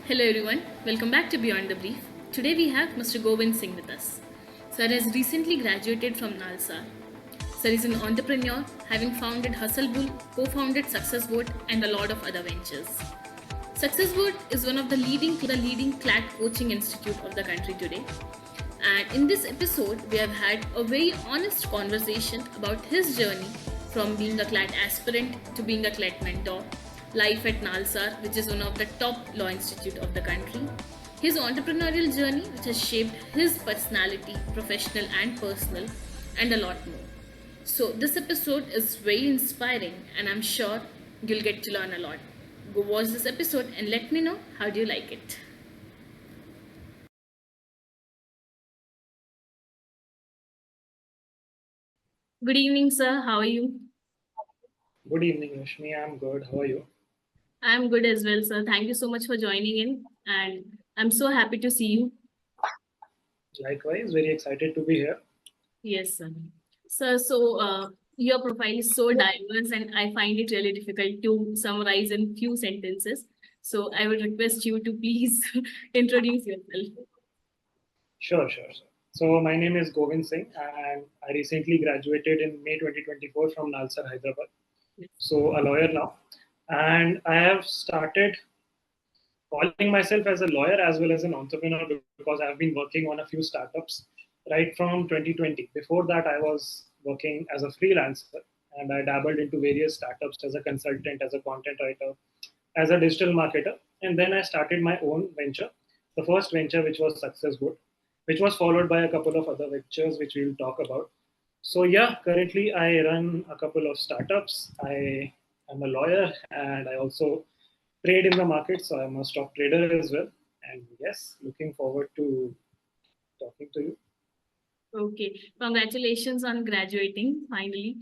Hello everyone, welcome back to Beyond the Brief. Today we have Mr. Govind Singh with us. Sir has recently graduated from Nalsar. Sir is an entrepreneur, having founded Hustle Bull, co-founded Success Board, and a lot of other ventures. Success Board is one of the leading CLAT coaching institute of the country today. And in this episode, we have had a very honest conversation about his journey from being a CLAT aspirant to being a CLAT mentor, life at Nalsar, which is one of the top law institute of the country, his entrepreneurial journey, which has shaped his personality, professional and personal, and a lot more. So this episode is very inspiring, and I'm sure you'll get to learn a lot. Go watch this episode and let me know how do you like it. Good evening, sir. How are you? Good evening, Rashmi. I'm good. How are you? I'm good as well, sir. Thank you so much for joining in, and I'm so happy to see you. Likewise, very excited to be here. Yes, sir. Sir, your profile is so diverse, and I find it really difficult to summarize in few sentences. So I would request you to please introduce yourself. Sure. So, my name is Govind Singh, and I recently graduated in May 2024 from Nalsar, Hyderabad. Yes. So, a lawyer now. And I have started calling myself as a lawyer as well as an entrepreneur because I've been working on a few startups right from 2020. Before that, I was working as a freelancer and I dabbled into various startups as a consultant, as a content writer, as a digital marketer. And then I started my own venture, the first venture, which was Success Good, which was followed by a couple of other ventures, which we'll talk about. So, yeah, currently I run a couple of startups. I am a lawyer and I also trade in the market. So, I'm a stock trader as well. And yes, looking forward to talking to you. Okay. Congratulations on graduating finally.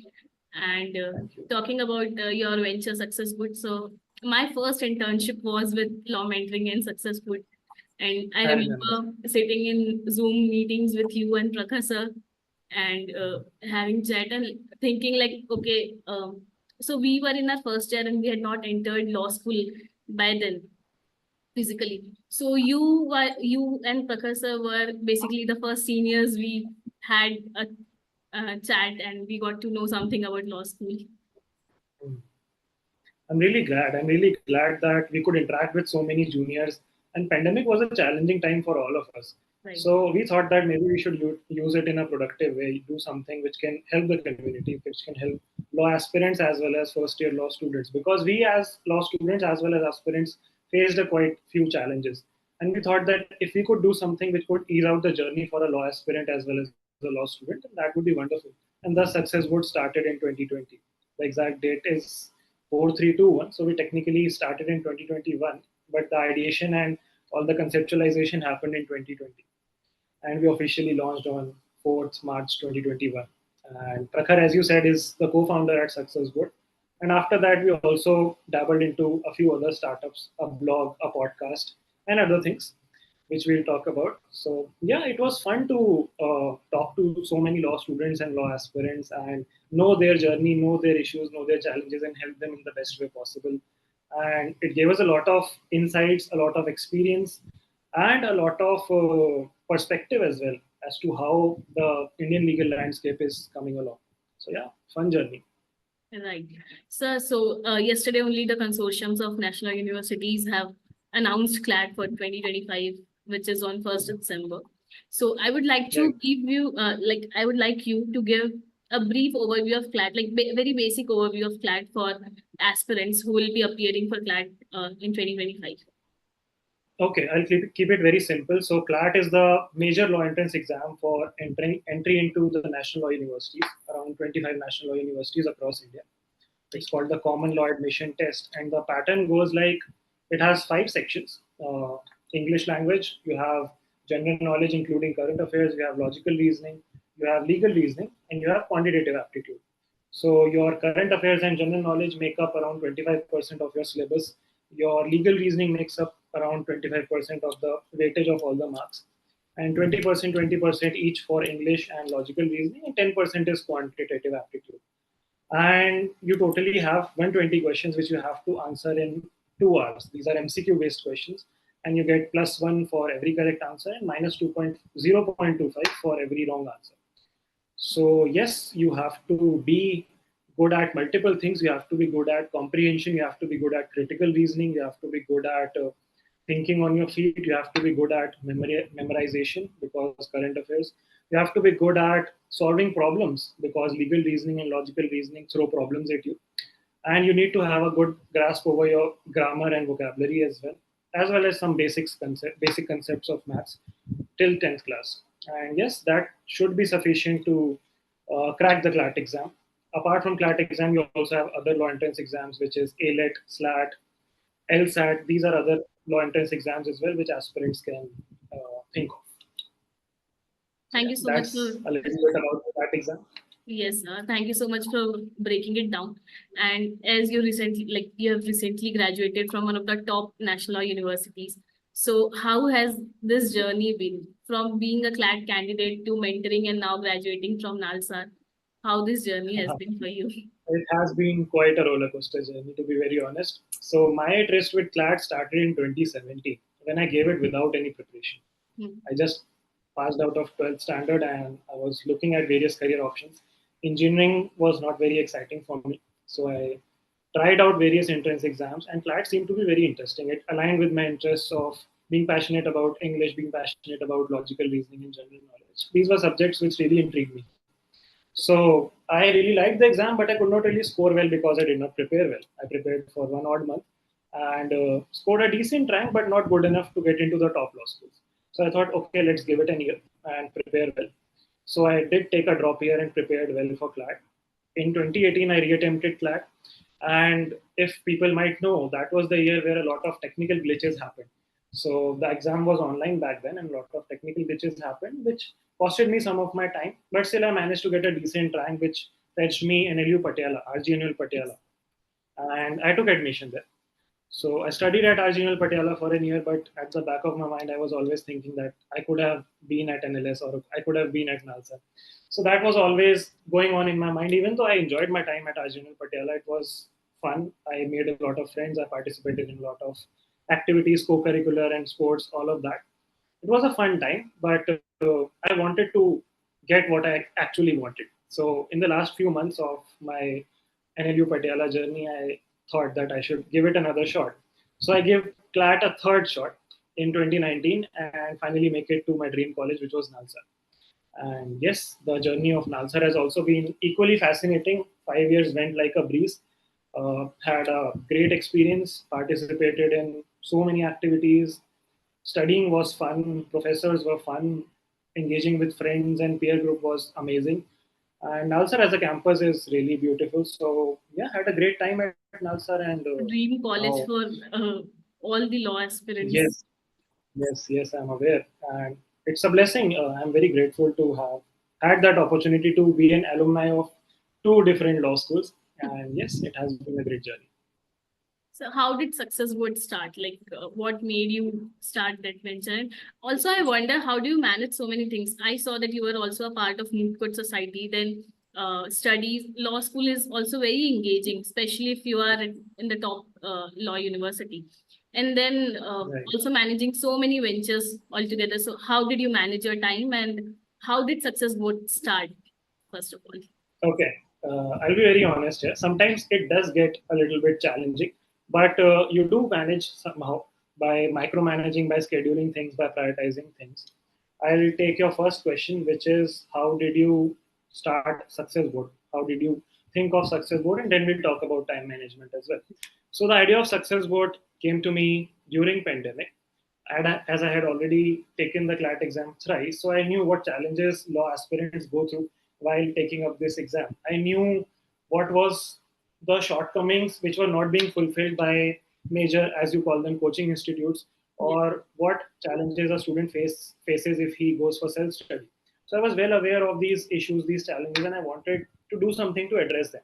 And Thank you. talking about your venture Success Good. So my first internship was with Law Mentoring and Success Good. And I I remember. remember sitting in Zoom meetings with you and Prakha and having chat and thinking like, okay, so we were in our first year and we had not entered law school by then physically. So you and Prakha were basically the first seniors we had a chat and we got to know something about law school. Mm. I'm really glad. I'm really glad that we could interact with so many juniors. And pandemic was a challenging time for all of us. Right. So we thought that maybe we should use it in a productive way, do something which can help the community, which can help law aspirants as well as first year law students. Because we as law students as well as aspirants faced a quite few challenges. And we thought that if we could do something which could ease out the journey for a law aspirant as well as a law student, then that would be wonderful. And thus Success Board started in 2020. The exact date is 4321. So we technically started in 2021, but the ideation and all the conceptualization happened in 2020. And we officially launched on 4th March 2021. And Prakhar, as you said, is the co-founder at Success Board. And after that, we also dabbled into a few other startups, a blog, a podcast, and other things, which we'll talk about. So, yeah, it was fun to talk to so many law students and law aspirants and know their journey, know their issues, know their challenges, and help them in the best way possible. And it gave us a lot of insights, a lot of experience, and a lot of perspective as well as to how the Indian legal landscape is coming along. So, yeah, fun journey. Right. So yesterday only the consortiums of national universities have announced CLAT for 2025, which is on 1st December. So I would like to Right. give you, I would like you to give a brief overview of CLAT, like very basic overview of CLAT for aspirants who will be appearing for CLAT in 2025. Okay, I'll keep it very simple. So CLAT is the major law entrance exam for entry into the national law universities, around 25 national law universities across India. It's called the Common Law Admission Test, and the pattern goes like it has 5 sections: English language, you have general knowledge including current affairs, you have logical reasoning, you have legal reasoning, and you have quantitative aptitude. So your current affairs and general knowledge make up around 25% of your syllabus. Your legal reasoning makes up around 25% of the weightage of all the marks, and 20% each for English and logical reasoning, and 10% is quantitative aptitude. And you totally have 120 questions which you have to answer in 2 hours. These are MCQ based questions, and you get +1 for every correct answer and minus 0.25 for every wrong answer. So yes, you have to be good at multiple things. You have to be good at comprehension. You have to be good at critical reasoning. You have to be good at thinking on your feet. You have to be good at memorization because current affairs. You have to be good at solving problems because legal reasoning and logical reasoning throw problems at you. And you need to have a good grasp over your grammar and vocabulary as well as some basic concepts of maths till 10th class. And yes, that should be sufficient to crack the CLAT exam. Apart from CLAT exam, you also have other law entrance exams, which is ALET, SLAT, LSAT. These are other law entrance exams as well, which aspirants can think of. So Thank yeah, you so much that's for a little bit about that exam. Yes, thank you so much for breaking it down. And as you recently, you have recently graduated from one of the top national law universities. So how has this journey been from being a CLAT candidate to mentoring and now graduating from Nalsar? How this journey has been for you? It has been quite a roller coaster journey, to be very honest. So my tryst with CLAT started in 2017 when I gave it without any preparation. Hmm. I just passed out of 12th standard and I was looking at various career options. Engineering was not very exciting for me. So I tried out various entrance exams and CLAT seemed to be very interesting. It aligned with my interests of being passionate about English, being passionate about logical reasoning and general knowledge. These were subjects which really intrigued me. So I really liked the exam, but I could not really score well because I did not prepare well. I prepared for one odd month and scored a decent rank, but not good enough to get into the top law schools. So I thought, okay, let's give it a year and prepare well. So I did take a drop year and prepared well for CLAT. In 2018, I reattempted CLAT. And if people might know, that was the year where a lot of technical glitches happened. So the exam was online back then, and a lot of technical glitches happened, which costed me some of my time. But still, I managed to get a decent rank, which fetched me NLU Patiala, RGNL Patiala, and I took admission there. So I studied at RGNL Patiala for a year, but at the back of my mind, I was always thinking that I could have been at NLS or I could have been at Nalsar. So that was always going on in my mind. Even though I enjoyed my time at RGNL Patiala, it was fun. I made a lot of friends. I participated in a lot of activities, co-curricular and sports, all of that. It was a fun time, but I wanted to get what I actually wanted. So in the last few months of my NLU Patiala journey, I thought that I should give it another shot. So I gave CLAT a third shot in 2019 and finally make it to my dream college, which was Nalsar. And yes, the journey of Nalsar has also been equally fascinating. 5 years went like a breeze. Had a great experience, participated in so many activities. Studying was fun, professors were fun, engaging with friends and peer group was amazing. And Nalsar as a campus is really beautiful. So yeah, had a great time at Nalsar and Dream college now for all the law aspirants. yes, yes, I'm aware, and it's a blessing. I'm very grateful to have had that opportunity to be an alumni of two different law schools, and yes, it has been a great journey. So how did success would start? What made you start that venture? And also, I wonder how do you manage so many things? I saw that you were also a part of Moot Court Society. Then studies, law school is also very engaging, especially if you are in the top law university. And then Right. also managing so many ventures altogether. So how did you manage your time, and how did success would start? First of all. Okay, I'll be very honest here. Sometimes it does get a little bit challenging, but you do manage somehow by micromanaging, by scheduling things, by prioritizing things. I'll take your first question, which is how did you start Success Board? How did you think of Success Board? And then we'll talk about time management as well. So the idea of Success Board came to me during pandemic. And as I had already taken the CLAT exam thrice, so I knew what challenges law aspirants go through while taking up this exam. I knew what was the shortcomings which were not being fulfilled by major, as you call them, coaching institutes, Yeah. or what challenges a student faces if he goes for self study. So I was well aware of these issues, these challenges, and I wanted to do something to address them.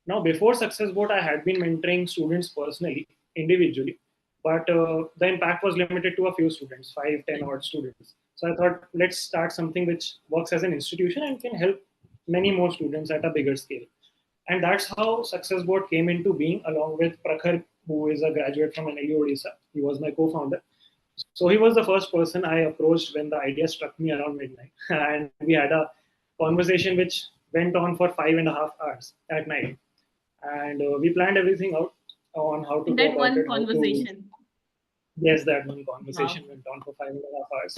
Now, before Success Boat, I had been mentoring students personally, individually, but the impact was limited to a few students, 5, 10 odd students. So I thought, let's start something which works as an institution and can help many more students at a bigger scale. And that's how Success Board came into being, along with Prakhar, who is a graduate from NLU Odisha. He was my co-founder. So he was the first person I approached when the idea struck me around midnight, and we had a conversation which went on for 5.5 hours at night, and we planned everything out on how to In go that about one it, how to. conversation. Yes, that one Wow. conversation went on for 5.5 hours.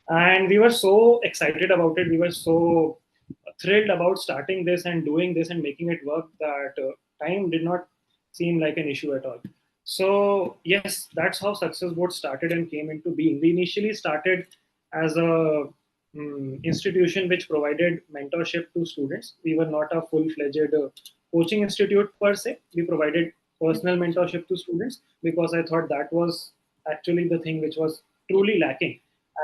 And we were so excited about it. We were so thrilled about starting this and doing this and making it work that time did not seem like an issue at all. So, yes, that's how Success Board started and came into being. We initially started as a institution which provided mentorship to students. We were not a full fledged coaching institute per se. We provided personal mentorship to students because I thought that was actually the thing which was truly lacking.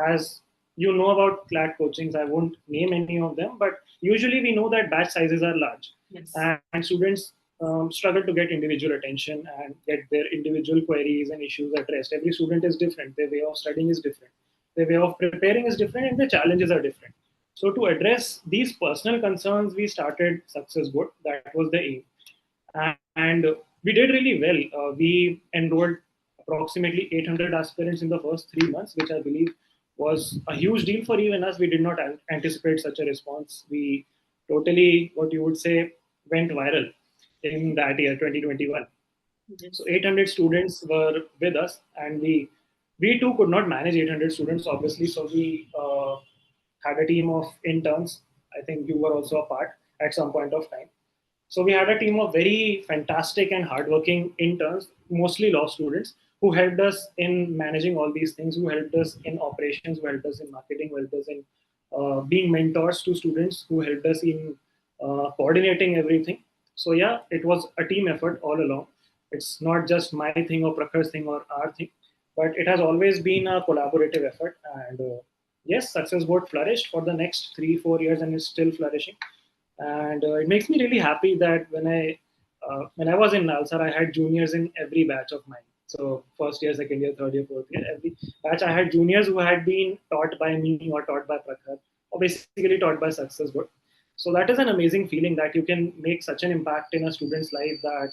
As you know about CLAT coachings, I won't name any of them, but usually we know that batch sizes are large, Yes. and students struggle to get individual attention and get their individual queries and issues addressed. Every student is different, their way of studying is different, their way of preparing is different, and the challenges are different. So, to address these personal concerns, we started Success Board. That was the aim, and we did really well. We enrolled approximately 800 aspirants in the first 3 months, which I believe was a huge deal for even us. We did not anticipate such a response. We totally, what you would say, went viral in that year, 2021. So Yes. 800 students were with us, and we too could not manage 800 students, obviously. So we had a team of interns. I think you were also a part at some point of time. So we had a team of very fantastic and hardworking interns, mostly law students, who helped us in managing all these things, who helped us in operations, who helped us in marketing, who helped us in being mentors to students, who helped us in coordinating everything. So yeah, it was a team effort all along. It's not just my thing or Prakhar's thing or our thing, but it has always been a collaborative effort. And yes, Success Board flourished for the next 3 4 years and is still flourishing. And it makes me really happy that when I was in Nalsar, I had juniors in every batch of mine. So first year, second year, third year, fourth year, every batch I had juniors who had been taught by me or taught by Prakhar or basically taught by Success Board. So that is an amazing feeling that you can make such an impact in a student's life that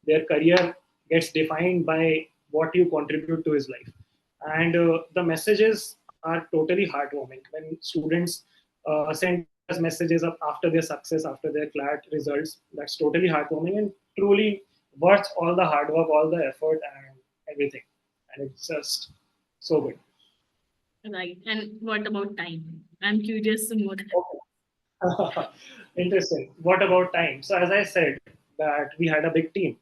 their career gets defined by what you contribute to his life. And the messages are totally heartwarming when students send us messages of after their success, after their CLAT results. That's totally heartwarming and truly worth all the hard work, all the effort, and everything. And it's just so good. Right. And what about time? I'm curious to know that. Okay. Interesting. What about time? So, as I said, that we had a big team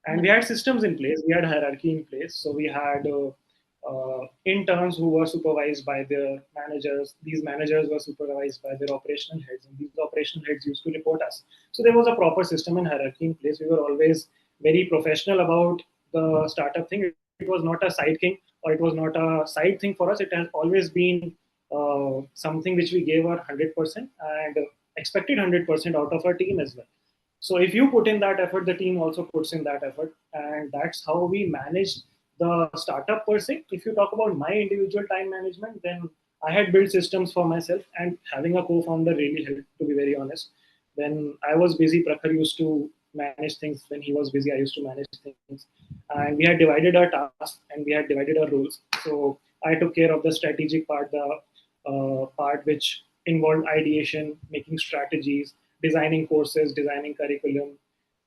and we Yes. had systems in place, we had hierarchy in place. So, we had interns who were supervised by their managers. These managers were supervised by their operational heads, and these operational heads used to report us. So, there was a proper system and hierarchy in place. We were always very professional about the startup thing. It was not a side thing or it was not a side thing for us. It has always been something which we gave our 100% and expected 100% out of our team as well. So if you put in that effort, the team also puts in that effort, and that's how we manage the startup per se. If you talk about my individual time management, then I had built systems for myself, and having a co-founder really helped. To be very honest, when I was busy, Prakhar used to manage things. When he was busy, I used to manage things, and we had divided our tasks and we had divided our roles. So I took care of the strategic part, the part which involved ideation, making strategies, designing courses, designing curriculum,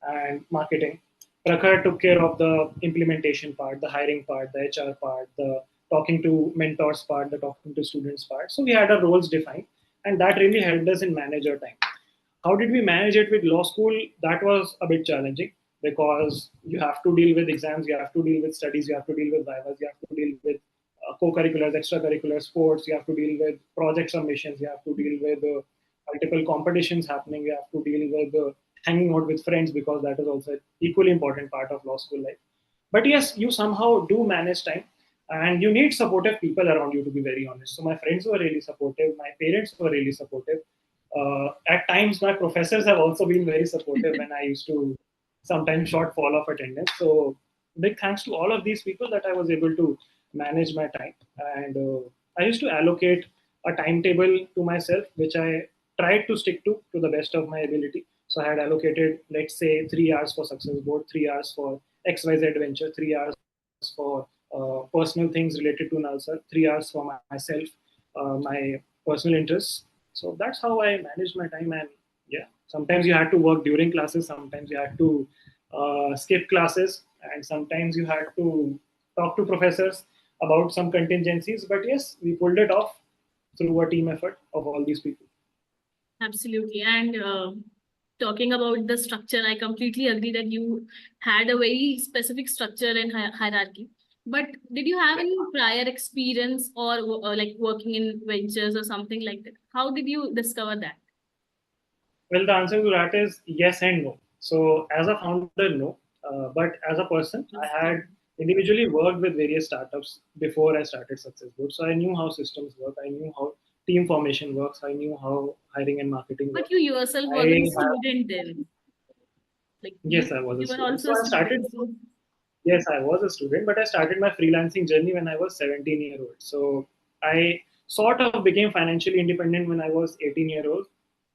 and marketing. Prakhar took care of the implementation part, the hiring part, the HR part, the talking to mentors part, the talking to students part. So we had our roles defined, and that really helped us in manage our time. How did we manage it with law school? That was a bit challenging because you have to deal with exams, you have to deal with studies, you have to deal with vivas, you have to deal with co-curriculars, extracurricular sports, you have to deal with project submissions, you have to deal with multiple competitions happening, you have to deal with hanging out with friends because that is also an equally important part of law school life. But yes, you somehow do manage time and you need supportive people around you, to be very honest. So my friends were really supportive, my parents were really supportive. At times, my professors have also been very supportive when I used to sometimes short fall of attendance. So, big thanks to all of these people that I was able to manage my time. And I used to allocate a timetable to myself, which I tried to stick to the best of my ability. So, I had allocated, let's say, 3 hours for Success Board, 3 hours for XYZ venture, 3 hours for personal things related to Nalsar, 3 hours for myself, my personal interests. So that's how I managed my time. And yeah, sometimes you had to work during classes, sometimes you had to skip classes, and sometimes you had to talk to professors about some contingencies. But yes, we pulled it off through a team effort of all these people. Absolutely. And talking about the structure, I completely agree that you had a very specific structure and hierarchy. But did you have any prior experience or like working in ventures or something like that? How did you discover that? Well, the answer to that is yes and no. So, as a founder, no. But as a person, I had individually worked with various startups before I started Success Board. So, I knew how systems work. I knew how team formation works. I knew how hiring and marketing But work. you yourself I wasn't have, student then. Like yes, I was a you were student. also So, a I started, student. So yes, I was a student, but I started my freelancing journey when I was 17-year-old. So, I sort of became financially independent when I was 18-year-old.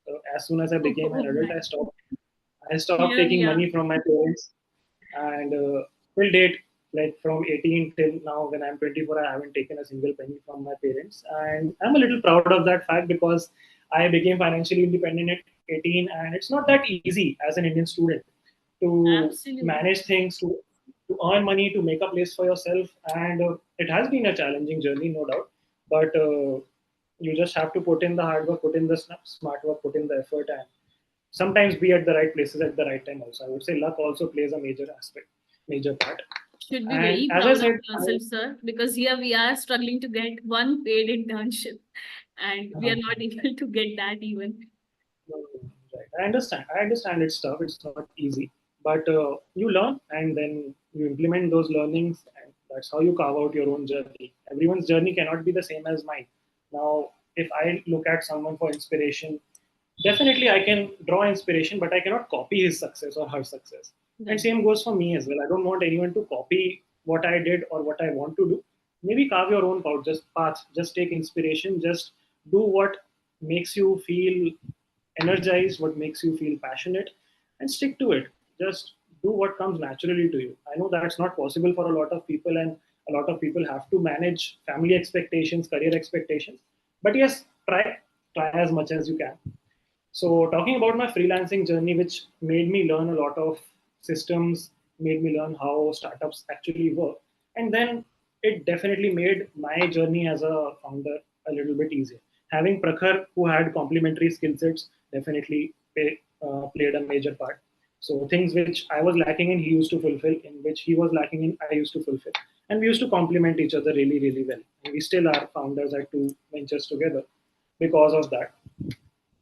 So, as soon as I became an oh adult, my. I stopped Yeah, taking yeah. money from my parents, and till date, like from 18 till now, when I'm 24, I haven't taken a single penny from my parents, and I'm a little proud of that fact because I became financially independent at 18, and it's not that easy as an Indian student to Absolutely. manage things, to earn money, to make a place for yourself, and it has been a challenging journey, no doubt, but you just have to put in the hard work, put in the smart work, put in the effort, and sometimes be at the right places at the right time also. I would say luck also plays a major aspect, major part. Should be And very as I proud of said, yourself, sir, because here we are struggling to get one paid internship and we are not able to get that even. right. I understand it's tough. It's not easy, but you learn and then you implement those learnings, and that's how you carve out your own journey. Everyone's journey cannot be the same as mine. Now, if I look at someone for inspiration, definitely I can draw inspiration, but I cannot copy his success or her success. And Right. same goes for me as well. I don't want anyone to copy what I did or what I want to do. Maybe carve your own path. Just take inspiration. Just do what makes you feel energized, what makes you feel passionate, and stick to it. Just do what comes naturally to you. I know that's not possible for a lot of people, and a lot of people have to manage family expectations, career expectations. But yes, try as much as you can. So, talking about my freelancing journey, which made me learn a lot of systems, made me learn how startups actually work, and then it definitely made my journey as a founder a little bit easier. Having Prakhar, who had complementary skill sets, definitely played a major part. So, things which I was lacking in, he used to fulfill, in which he was lacking in, I used to fulfill. And we used to complement each other really, really well. And we still are founders at two ventures together because of that.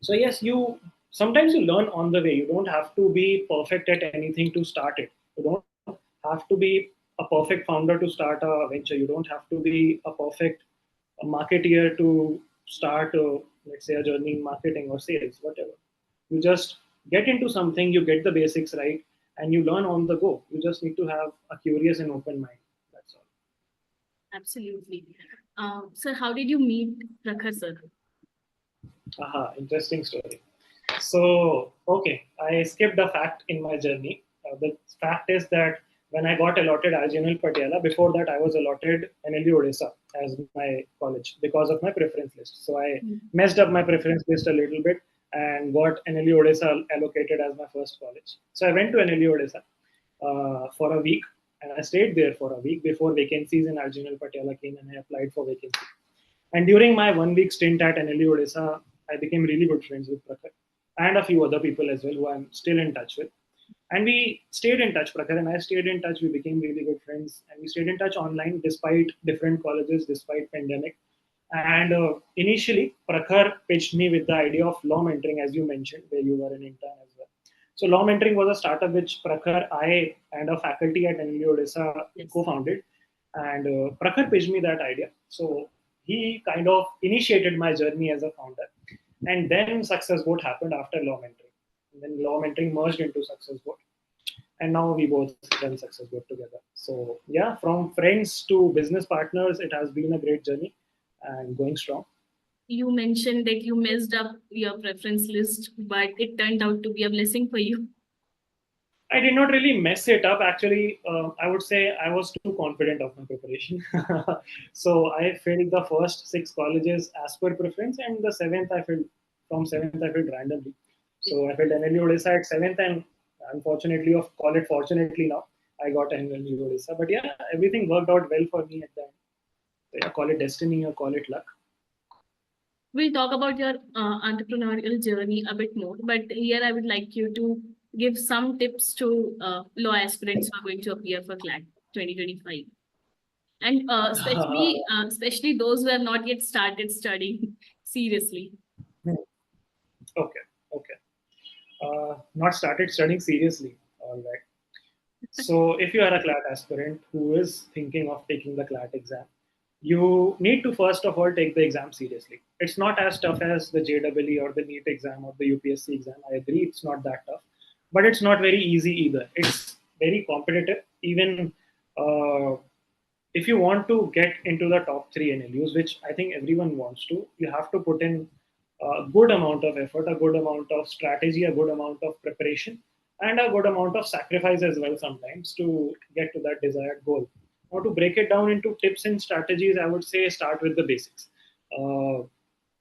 So yes, you sometimes you learn on the way. You don't have to be perfect at anything to start it. You don't have to be a perfect founder to start a venture. You don't have to be a perfect marketeer to start, let's say, a journey in marketing or sales, whatever. You just get into something, you get the basics right, and you learn on the go. You just need to have a curious and open mind. That's all. Absolutely. Sir, how did you meet Prakhar, sir? Aha, interesting story. So, okay, I skipped a fact in my journey. The fact is that when I got allotted RGNL Patiala, before that I was allotted NLU Odisha as my college because of my preference list. So I messed up my preference list a little bit and got NLU Odisha allocated as my first college. So I went to NLU Odisha for a week and I stayed there for a week before vacancies in RGNL Patiala came and I applied for vacancy. And during my 1 week stint at NLU Odisha, I became really good friends with Prakhar and a few other people as well who I'm still in touch with. And we stayed in touch, Prakhar and I stayed in touch. We became really good friends and we stayed in touch online despite different colleges, despite pandemic. And initially, Prakhar pitched me with the idea of law mentoring, as you mentioned, where you were an intern as well. So, law mentoring was a startup which Prakhar, I, and a faculty at NLU Odisha Yes. co-founded. And Prakhar pitched me that idea. So, he kind of initiated my journey as a founder. And then Success Boat happened after law mentoring. And then law mentoring merged into Success Boat. And now we both run Success Boat together. So, yeah, from friends to business partners, it has been a great journey and going strong. You mentioned that you messed up your preference list, but it turned out to be a blessing for you. I did not really mess it up. Actually, I would say I was too confident of my preparation. So I filled the first 6 colleges as per preference, and the seventh I filled from seventh I filled randomly. So I filled NLU Odisha at seventh, and unfortunately, of call it fortunately now, I got NLU Odisha. But yeah, everything worked out well for me at the end. So yeah, call it destiny or call it luck. We'll talk about your entrepreneurial journey a bit more, but here I would like you to give some tips to law aspirants who are going to appear for CLAT 2025, and especially those who have not yet started studying seriously. Okay, okay. Not started studying seriously. All right. So, if you are a CLAT aspirant who is thinking of taking the CLAT exam, you need to first of all take the exam seriously. It's not as tough as the JEE or the NEET exam or the UPSC exam. I agree, it's not that tough, but it's not very easy either. It's very competitive. Even uh, if you want to get into the top three NLUs, which I think everyone wants to, you have to put in a good amount of effort, a good amount of strategy, a good amount of preparation, and a good amount of sacrifice as well sometimes to get to that desired goal. Now, to break it down into tips and strategies, I would say start with the basics. Uh,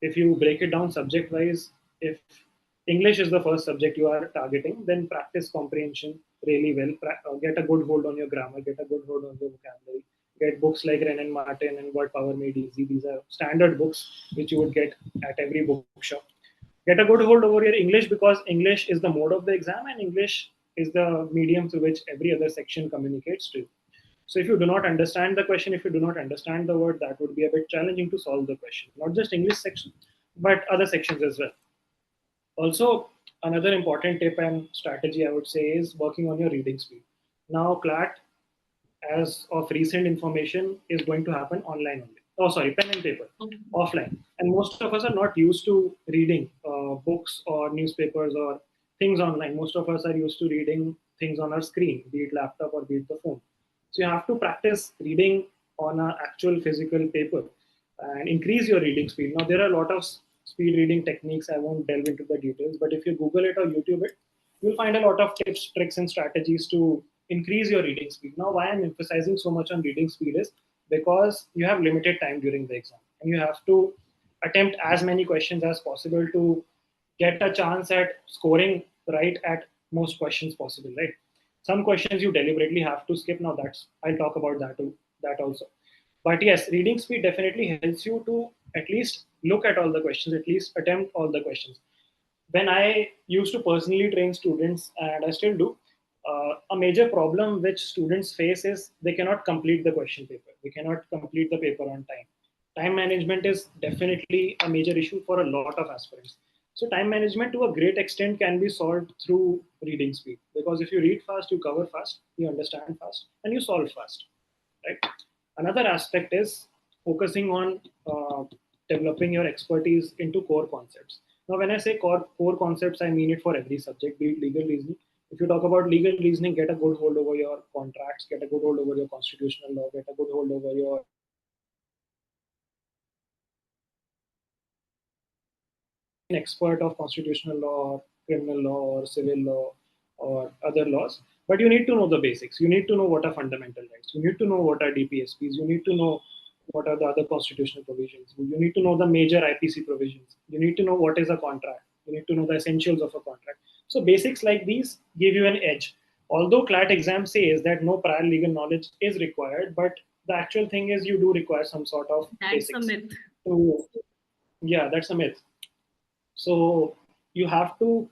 if you break it down subject wise, if English is the first subject you are targeting, then practice comprehension really well. Get a good hold on your grammar, get a good hold on your vocabulary. Get books like Ren and Martin and Word Power Made Easy. These are standard books which you would get at every bookshop. Get a good hold over your English because English is the mode of the exam and English is the medium through which every other section communicates to you. So if you do not understand the question, if you do not understand the word, that would be a bit challenging to solve the question. Not just English section, but other sections as well. Also, another important tip and strategy I would say is working on your reading speed. Now, CLAT, as of recent information, is going to happen online only. Oh, sorry, pen and paper, offline. And most of us are not used to reading books or newspapers or things online. Most of us are used to reading things on our screen, be it laptop or be it the phone. So you have to practice reading on an actual physical paper and increase your reading speed. Now, there are a lot of speed reading techniques. I won't delve into the details, but if you Google it or YouTube it, you'll find a lot of tips, tricks, and strategies to increase your reading speed. Now, why I'm emphasizing so much on reading speed is because you have limited time during the exam and you have to attempt as many questions as possible to get a chance at scoring right at most questions possible, right? Some questions you deliberately have to skip. Now that's I'll talk about that too, that also. But yes, reading speed definitely helps you to at least look at all the questions, at least attempt all the questions. When I used to personally train students, and I still do, a major problem which students face is they cannot complete the question paper. They cannot complete the paper on time. Time management is definitely a major issue for a lot of aspirants. So time management to a great extent can be solved through reading speed because if you read fast, you cover fast, you understand fast, and you solve fast, right? Another aspect is focusing on developing your expertise into core concepts. Now, when I say core concepts, I mean it for every subject, be it legal reasoning. If you talk about legal reasoning, get a good hold over your contracts, get a good hold over your constitutional law, get a good hold over your an expert of constitutional law or criminal law or civil law or other laws, but you need to know the basics. You need to know what are fundamental rights. You need to know what are DPSPs. You need to know what are the other constitutional provisions. You need to know the major IPC provisions. You need to know what is a contract. You need to know the essentials of a contract. So basics like these give you an edge. Although CLAT exam says that no prior legal knowledge is required, but the actual thing is you do require some sort of That's a basics. myth. So, yeah, that's a myth. So you have to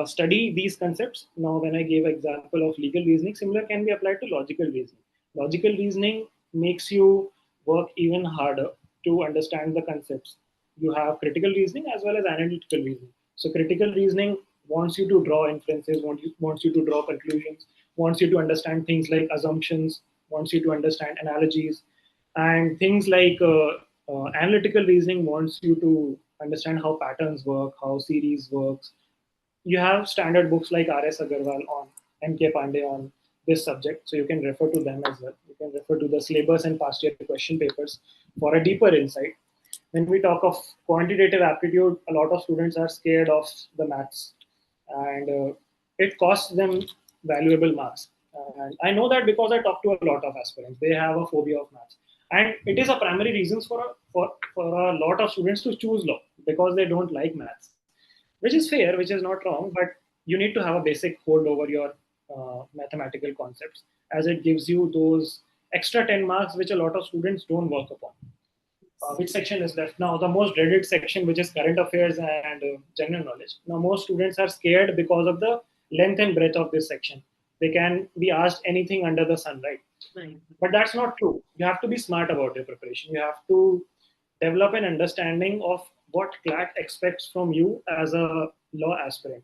study these concepts. Now, when I gave example of legal reasoning, similar can be applied to logical reasoning. Logical reasoning makes you work even harder to understand the concepts. You have critical reasoning as well as analytical reasoning. So critical reasoning wants you to draw inferences, wants you to draw conclusions, wants you to understand things like assumptions, wants you to understand analogies, and things like analytical reasoning wants you to understand how patterns work, how series works. You have standard books like R.S. Agarwal on M.K. Pandey on this subject, so you can refer to them as well. You can refer to the syllabus and past year question papers for a deeper insight. When we talk of quantitative aptitude, a lot of students are scared of the maths, and it costs them valuable marks. And I know that because I talk to a lot of aspirants. They have a phobia of maths. And it is a primary reason for a lot of students to choose law because they don't like maths, which is fair, which is not wrong, but you need to have a basic hold over your mathematical concepts as it gives you those extra 10 marks which a lot of students don't work upon. Which section is left now? The most dreaded section, which is current affairs and general knowledge. Now, most students are scared because of the length and breadth of this section. They can be asked anything under the sun, right? Right. But that's not true. You have to be smart about your preparation. You have to develop an understanding of what CLAT expects from you as a law aspirant.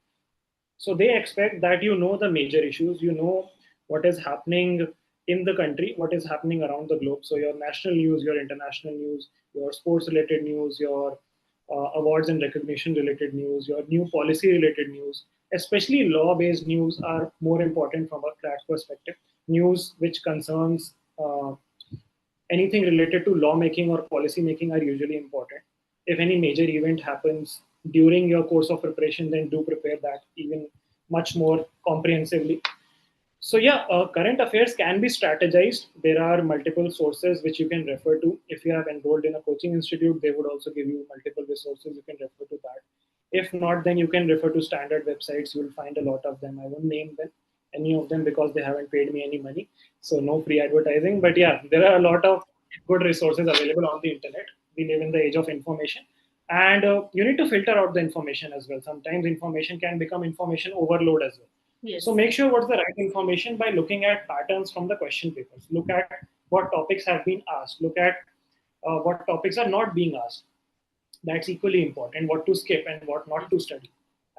So they expect that you know the major issues, you know what is happening in the country, what is happening around the globe. So your national news, your international news, your sports related news, your awards and recognition related news, your new policy related news, especially law based news are more important from a CLAT perspective. News which concerns anything related to lawmaking or policy making are usually important. If any major event happens during your course of preparation, then do prepare that even much more comprehensively. So yeah, current affairs can be strategized. There are multiple sources which you can refer to. If you have enrolled in a coaching institute, they would also give you multiple resources. You can refer to that. If not, then you can refer to standard websites. You will find a lot of them. I won't name them, any of them, because they haven't paid me any money. So no free advertising. But yeah, there are a lot of good resources available on the internet. We live in the age of information. And you need to filter out the information as well. Sometimes information can become information overload as well. Yes. So make sure what's the right information by looking at patterns from the question papers. Look at what topics have been asked. Look at what topics are not being asked. That's equally important. What to skip and what not to study,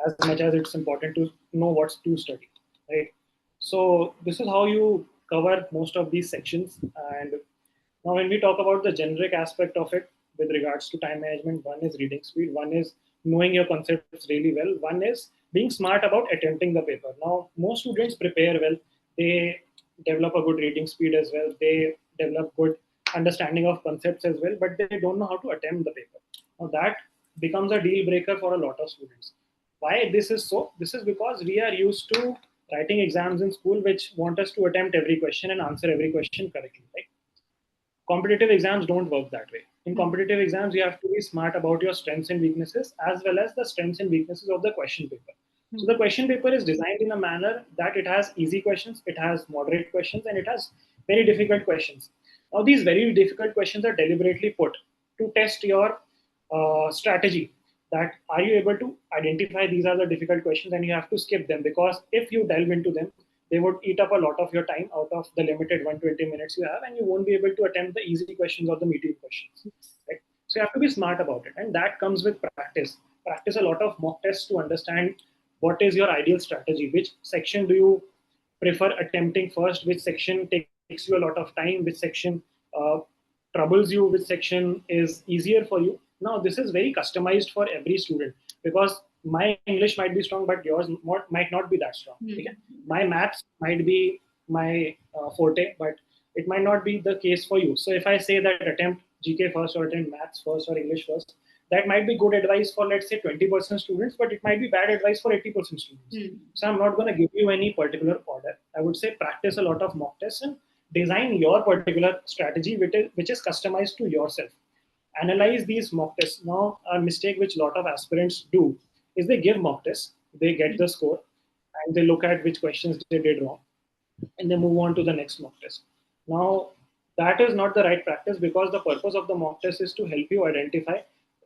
as much as it's important to know what to study, right? So this is how you cover most of these sections. And now, when we talk about the generic aspect of it with regards to time management, one is reading speed, one is knowing your concepts really well, one is being smart about attempting the paper. Now, most students prepare well, they develop a good reading speed as well, they develop good understanding of concepts as well, but they don't know how to attempt the paper. Now, that becomes a deal breaker for a lot of students. Why this is so? This is because we are used to writing exams in school which want us to attempt every question and answer every question correctly, right? Competitive exams don't work that way. In competitive exams, you have to be smart about your strengths and weaknesses as well as the strengths and weaknesses of the question paper. So the question paper is designed in a manner that it has easy questions, it has moderate questions, and it has very difficult questions. Now, these very difficult questions are deliberately put to test your strategy. That are you able to identify these are the difficult questions, and you have to skip them because if you delve into them, they would eat up a lot of your time out of the limited 120 minutes you have, and you won't be able to attempt the easy questions or the medium questions. Right? So you have to be smart about it, and that comes with practice. Practice a lot of mock tests to understand what is your ideal strategy. Which section do you prefer attempting first? Which section takes you a lot of time? Which section troubles you? Which section is easier for you? Now, this is very customized for every student because my English might be strong, but yours might not be that strong. Okay? My maths might be my forte, but it might not be the case for you. So if I say that attempt GK first or attempt maths first or English first, that might be good advice for, let's say, 20% students, but it might be bad advice for 80% students. So I'm not going to give you any particular order. I would say practice a lot of mock tests and design your particular strategy, which is customized to yourself. Analyze these mock tests. Now, a mistake which a lot of aspirants do is they give mock tests, they get the score, and they look at which questions they did wrong, and they move on to the next mock test. Now, that is not the right practice because the purpose of the mock test is to help you identify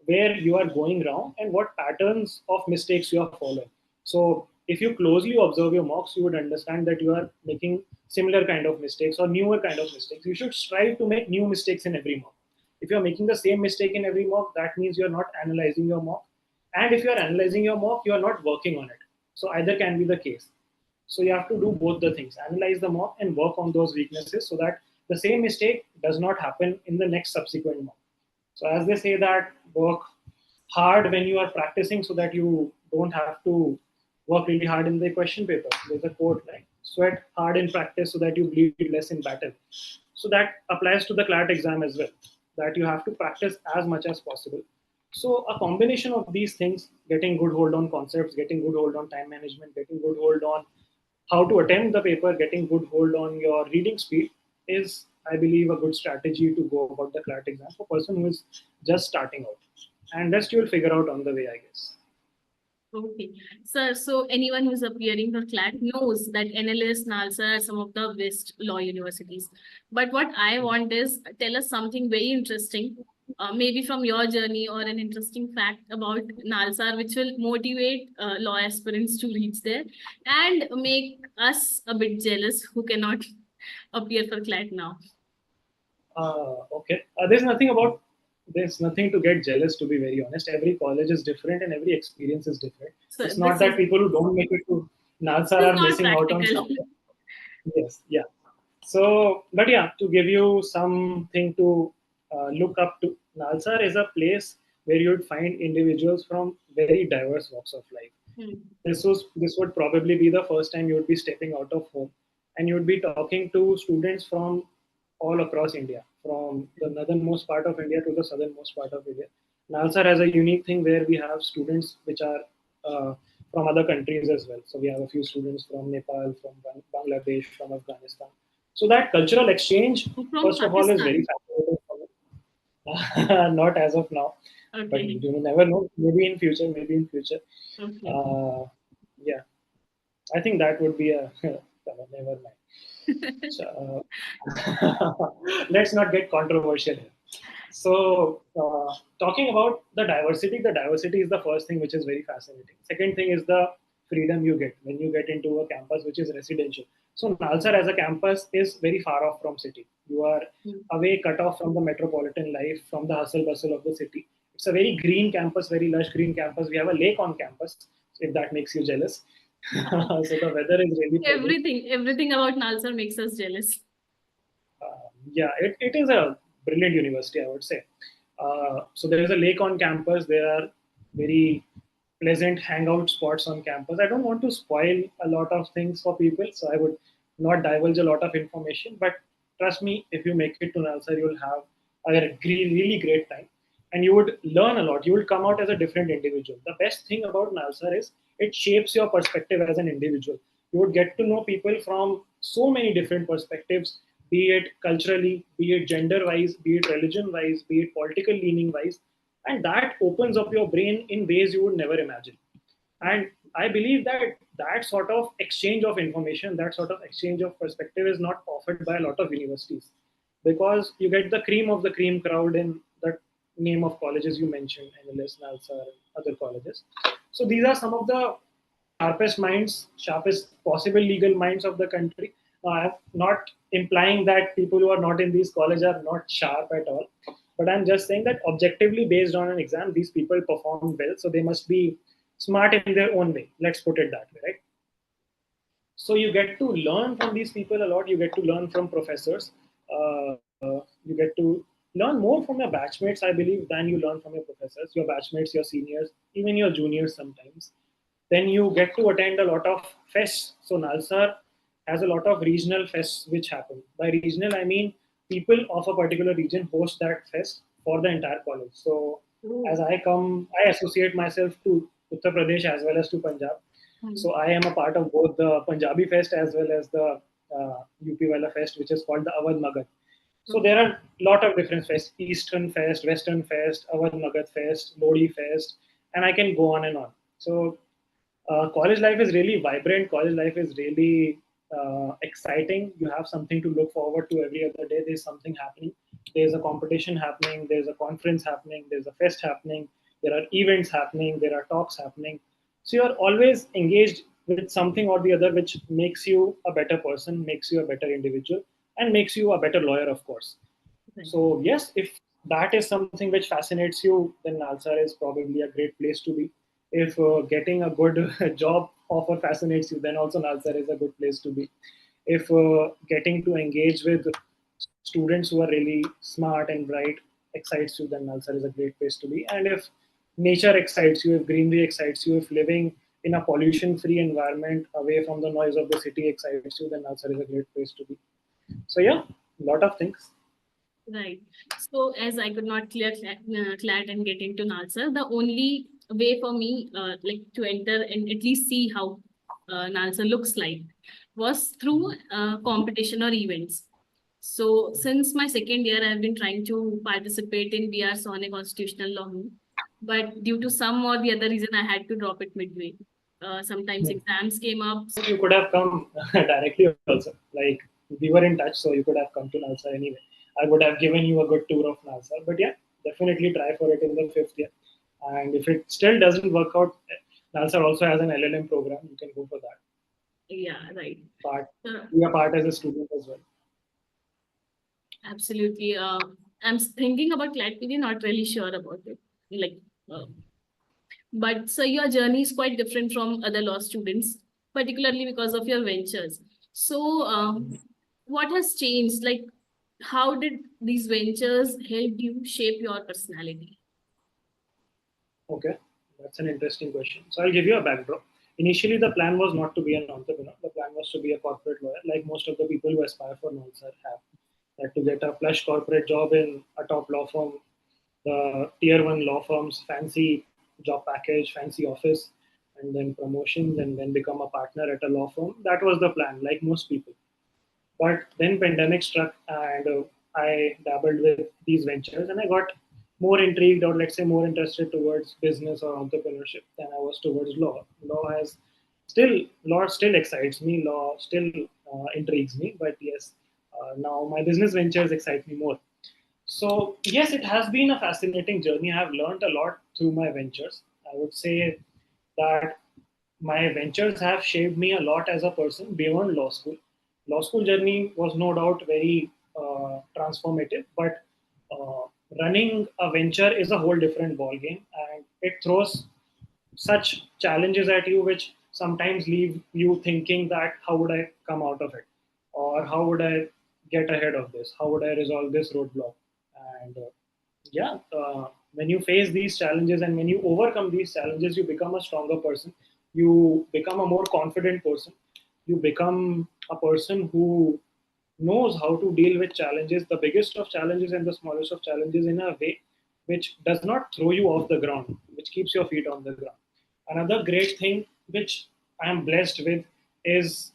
where you are going wrong and what patterns of mistakes you are following. So, if you closely observe your mocks, you would understand that you are making similar kind of mistakes or newer kind of mistakes. You should strive to make new mistakes in every mock. If you're making the same mistake in every mock, that means you're not analyzing your mock. And if you're analyzing your mock, you're not working on it. So either can be the case. So you have to do both the things, analyze the mock and work on those weaknesses so that the same mistake does not happen in the next subsequent mock. So as they say that work hard when you are practicing so that you don't have to work really hard in the question paper. There's a quote like sweat hard in practice so that you bleed less in battle. So that applies to the CLAT exam as well, that you have to practice as much as possible. So a combination of these things, getting good hold on concepts, getting good hold on time management, getting good hold on how to attempt the paper, getting good hold on your reading speed is, I believe, a good strategy to go about the CLAT exam for a person who is just starting out. And rest you will figure out on the way, I guess. Okay. So anyone who's appearing for CLAT knows that NLS, Nalsar are some of the best law universities. But what I want is tell us something very interesting, maybe from your journey or an interesting fact about Nalsar, which will motivate law aspirants to reach there and make us a bit jealous who cannot appear for CLAT now. Okay. There's nothing to get jealous, to be very honest. Every college is different and every experience is different. So It's not this that people who don't make it to Nalsar is are not missing out on practical. something. Yes, yeah. So, but yeah, to give you something to look up to, Nalsar is a place where you would find individuals from very diverse walks of life. Hmm. This would probably be the first time you would be stepping out of home, and you would be talking to students from all across India, from the northernmost part of India to the southernmost part of India. Nalsar has a unique thing where we have students which are from other countries as well. So we have a few students from Nepal, from Bangladesh, from Afghanistan. So that cultural exchange, From first of all, is very Pakistan. fascinating for me. Not as of now, but Okay. you never know. Maybe in future. Maybe in future. Okay. Uh, yeah, I think that would be a never mind. So, let's not get controversial here. So, talking about the diversity is the first thing which is very fascinating. Second thing is the freedom you get when you get into a campus which is residential. So, Nalsar as a campus is very far off from city. You are away, cut off from the metropolitan life, from the hustle bustle of the city. It's a very green campus, very lush green campus. We have a lake on campus, if that makes you jealous. So the weather is really pleasant. Everything about Nalsar makes us jealous. Yeah, it is a brilliant university, I would say. So there is a lake on campus. There are very pleasant hangout spots on campus. I don't want to spoil a lot of things for people, so I would not divulge a lot of information. But trust me, if you make it to Nalsar, you'll have a really great time, and you would learn a lot. You will come out as a different individual. The best thing about Nalsar is it shapes your perspective as an individual. You would get to know people from so many different perspectives, be it culturally, be it gender wise, be it religion wise, be it political leaning wise, and that opens up your brain in ways you would never imagine. And I believe that that sort of exchange of information, that sort of exchange of perspective is not offered by a lot of universities, because you get the cream of the cream crowd in the name of colleges you mentioned, NLS, Nalsar, and other colleges. So these are some of the sharpest minds, sharpest possible legal minds of the country. I'm not implying that people who are not in these colleges are not sharp at all, but I'm just saying that objectively, based on an exam, these people perform well, so they must be smart in their own way. Let's put it that way, right? So you get to learn from these people a lot. You get to learn from professors. You get to learn more from your batchmates, I believe, than you learn from your professors, your batchmates, your seniors, even your juniors sometimes. Then you get to attend a lot of fests. So Nalsar has a lot of regional fests which happen. By regional, I mean people of a particular region host that fest for the entire college. So as I associate myself to Uttar Pradesh as well as to Punjab. So I am a part of both the Punjabi Fest as well as the UP Wala Fest, which is called the Awadh Magadh. So there are a lot of different fests: Eastern Fest, Western Fest, Awadh Magadh Fest, Lodi Fest, and I can go on and on. So college life is really vibrant. College life is really exciting. You have something to look forward to every other day. There's something happening. There's a competition happening. There's a conference happening. There's a fest happening. There are events happening. There are talks happening. So you're always engaged with something or the other, which makes you a better person, makes you a better individual, and makes you a better lawyer, of course. So yes, if that is something which fascinates you, then Nalsar is probably a great place to be. If getting a good job offer fascinates you, then also Nalsar is a good place to be. If getting to engage with students who are really smart and bright excites you, then Nalsar is a great place to be. And if nature excites you, if greenery excites you, if living in a pollution-free environment away from the noise of the city excites you, then Nalsar is a great place to be. So yeah, a lot of things. Right. So as I could not clear CLAT and get into Nalsar, the only way for me like to enter and at least see how Nalsar looks like was through competition or events. So since my second year, I've been trying to participate in BR's on a constitutional law, but due to some or the other reason, I had to drop it midway. Sometimes exams came up. You could have come directly also. Like we were in touch, so you could have come to Nalsar anyway. I would have given you a good tour of Nalsar. But yeah, definitely try for it in the fifth year. And if it still doesn't work out, Nalsar also has an LLM program. You can go for that. Yeah, right. Part Uh, be a part as a student as well. Absolutely. I'm thinking about CLAT, not really sure about it. Like, uh, but so your journey is quite different from other law students, particularly because of your ventures. So, what has changed? Like, how did these ventures help you shape your personality? Okay, that's an interesting question. So I'll give you a backdrop. Initially, the plan was not to be an entrepreneur. The plan was to be a corporate lawyer, like most of the people who aspire for Nalsar have. That to get a plush corporate job in a top law firm, the tier one law firms, fancy job package, fancy office, and then promotions, and then become a partner at a law firm. That was the plan, like most people. But then pandemic struck, and I dabbled with these ventures, and I got more intrigued, or let's say more interested towards business or entrepreneurship than I was towards law. Law still excites me. Law still intrigues me. But yes, now my business ventures excite me more. So yes, it has been a fascinating journey. I have learned a lot through my ventures. I would say that my ventures have shaped me a lot as a person beyond law school. Law school journey was no doubt very transformative, but uh, running a venture is a whole different ball game, and it throws such challenges at you which sometimes leave you thinking that how would I come out of it, or how would I get ahead of this, how would I resolve this roadblock. And yeah, when you face these challenges and when you overcome these challenges, you become a stronger person, you become a more confident person, you become a person who knows how to deal with challenges, the biggest of challenges and the smallest of challenges, in a way which does not throw you off the ground, which keeps your feet on the ground. Another great thing which I am blessed with is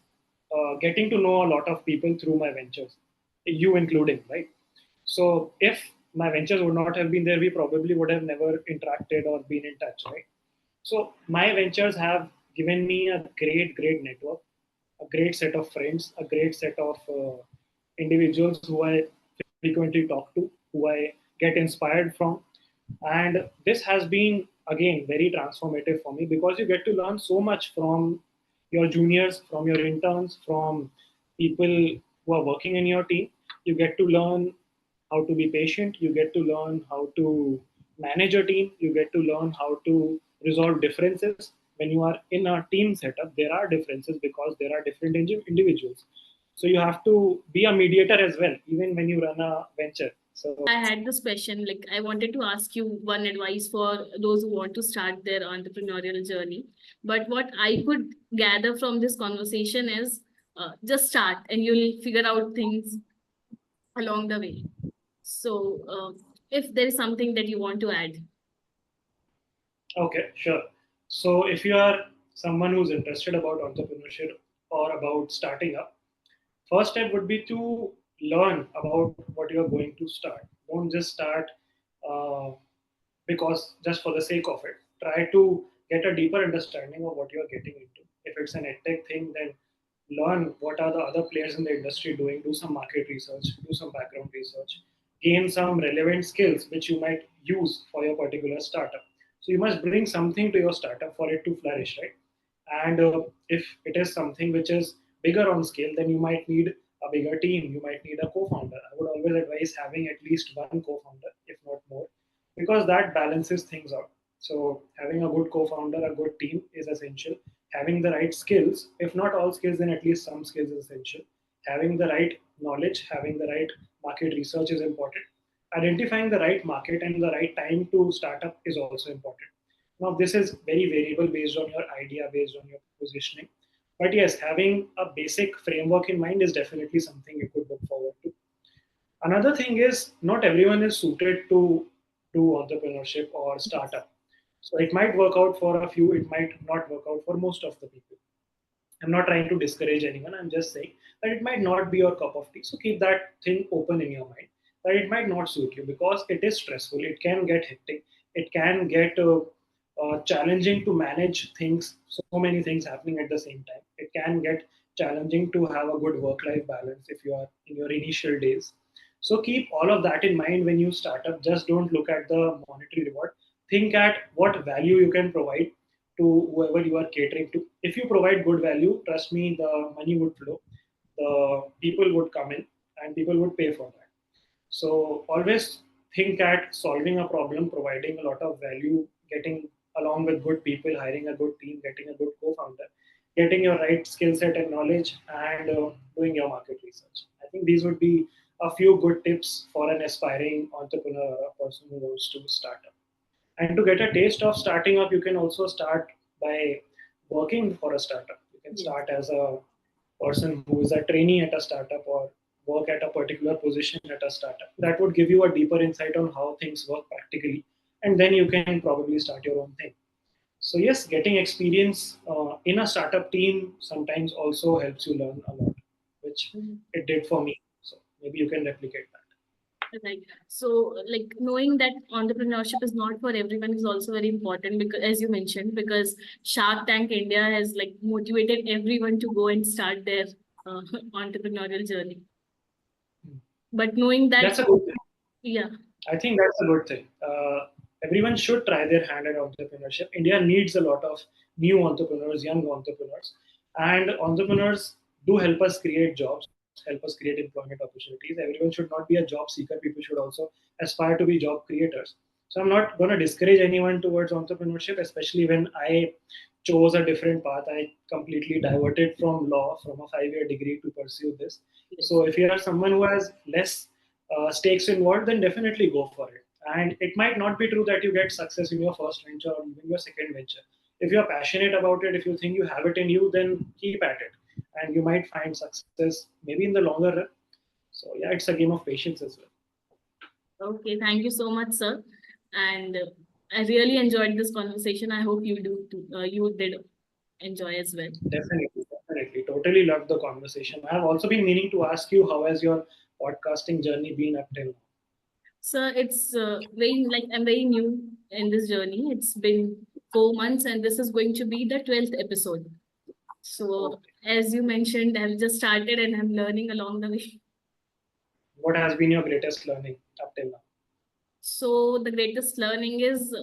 getting to know a lot of people through my ventures, you including, right? So if my ventures would not have been there, we probably would have never interacted or been in touch, right? So my ventures have given me a great network, a great set of friends, a great set of individuals who I frequently talk to, who I get inspired from. And this has been, again, very transformative for me because you get to learn so much from your juniors, from your interns, from people who are working in your team. You get to learn how to be patient, you get to learn how to manage a team, you get to learn how to resolve differences. When you are in a team setup, there are differences because there are different individuals. So you have to be a mediator as well, even when you run a venture. So I had this question, like I wanted to ask you one advice for those who want to start their entrepreneurial journey. But what I could gather from this conversation is just start and you'll figure out things along the way. So, if there is something that you want to add. okay, sure. So if you are someone who's interested about entrepreneurship or about starting up, first step would be to learn about what you're going to start. Don't just start uh, because just for the sake of it. Try to get a deeper understanding of what you're getting into. If it's an edtech thing, then learn what are the other players in the industry doing, do some market research, do some background research, gain some relevant skills which you might use for your particular startup. So you must bring something to your startup for it to flourish, right? And if it is something which is bigger on scale, then you might need a bigger team, you might need a co-founder. I would always advise having at least one co-founder, if not more, because that balances things out. So having a good co-founder, a good team is essential. Having the right skills, if not all skills, then at least some skills is essential. Having the right knowledge, having the right market research is important. Identifying the right market and the right time to start up is also important. Now, this is very variable based on your idea, based on your positioning. But yes, having a basic framework in mind is definitely something you could look forward to. Another thing is not everyone is suited to do entrepreneurship or startup. So it might work out for a few, it might not work out for most of the people. I'm not trying to discourage anyone. I'm just saying that it might not be your cup of tea. So keep that thing open in your mind that it might not suit you because it is stressful. It can get hectic. It can get challenging to manage things, so many things happening at the same time. It can get challenging to have a good work life balance if you are in your initial days. So keep all of that in mind when you start up. Just don't look at the monetary reward. Think at what value you can provide to whoever you are catering to. If you provide good value, trust me, the money would flow, the people would come in, and people would pay for that. So always think at solving a problem, providing a lot of value, getting along with good people, hiring a good team, getting a good co-founder, getting your right skill set and knowledge, and doing your market research. I think these would be a few good tips for an aspiring entrepreneur or a person who wants to start up. And to get a taste of starting up, you can also start by working for a startup. You can Yes. start as a person who is a trainee at a startup or work at a particular position at a startup. That would give you a deeper insight on how things work practically. And then you can probably start your own thing. So, yes, getting experience in a startup team sometimes also helps you learn a lot, which Mhm. it did for me. So, maybe you can replicate that. Right. So, like knowing that entrepreneurship is not for everyone is also very important because, as you mentioned, because Shark Tank India has like motivated everyone to go and start their uh, entrepreneurial journey. But knowing that, That's a good thing. yeah, I think that's a good thing. Everyone should try their hand at entrepreneurship. India needs a lot of new entrepreneurs, young entrepreneurs, and entrepreneurs do help us create jobs, help us create employment opportunities. Everyone should not be a job seeker. People should also aspire to be job creators. So I'm not going to discourage anyone towards entrepreneurship, especially when I chose a different path. I completely diverted from law, from a 5 year degree to pursue this. yes. So if you are someone who has less stakes involved, then definitely go for it. And it might not be true that you get success in your first venture or even your second venture. If you're passionate about it, if you think you have it in you, then keep at it. And you might find success maybe in the longer run. So, yeah, it's a game of patience as well. Okay, thank you so much, sir. And I really enjoyed this conversation. I hope you do too. You did enjoy as well. Definitely, definitely. Totally loved the conversation. I have also been meaning to ask you how has your podcasting journey been up till now? So it's very like I'm very new in this journey. It's been 4 months, and this is going to be the 12th episode. So Okay. as you mentioned, I've just started and I'm learning along the way. What has been your greatest learning up till now? So the greatest learning is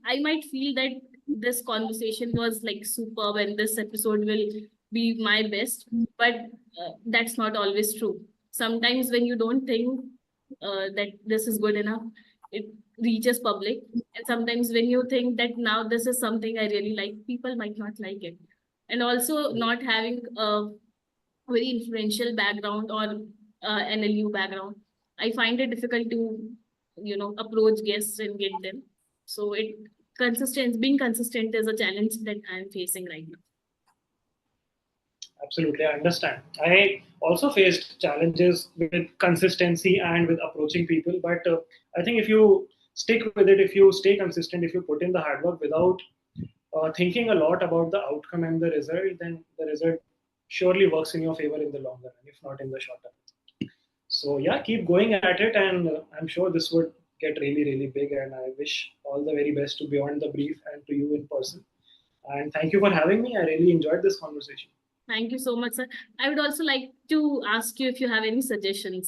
I might feel that this conversation was like superb and this episode will be my best, but that's not always true. Sometimes when you don't think that this is good enough, it reaches public. And sometimes when you think that now this is something I really like, people might not like it. And also not having a very influential background or NLU background, I find it difficult to, approach guests and get them. So being consistent is a challenge that I'm facing right now. Absolutely, I understand. I also faced challenges with consistency and with approaching people, but I think if you stick with it, if you stay consistent, if you put in the hard work without thinking a lot about the outcome and the result, then the result surely works in your favor in the longer run, if not in the short term. So yeah, keep going at it, and I'm sure this would get really, really big. And I wish all the very best to Beyond the Brief and to you in person. And thank you for having me. I really enjoyed this conversation. Thank you so much, sir. I would also like to ask you if you have any suggestions.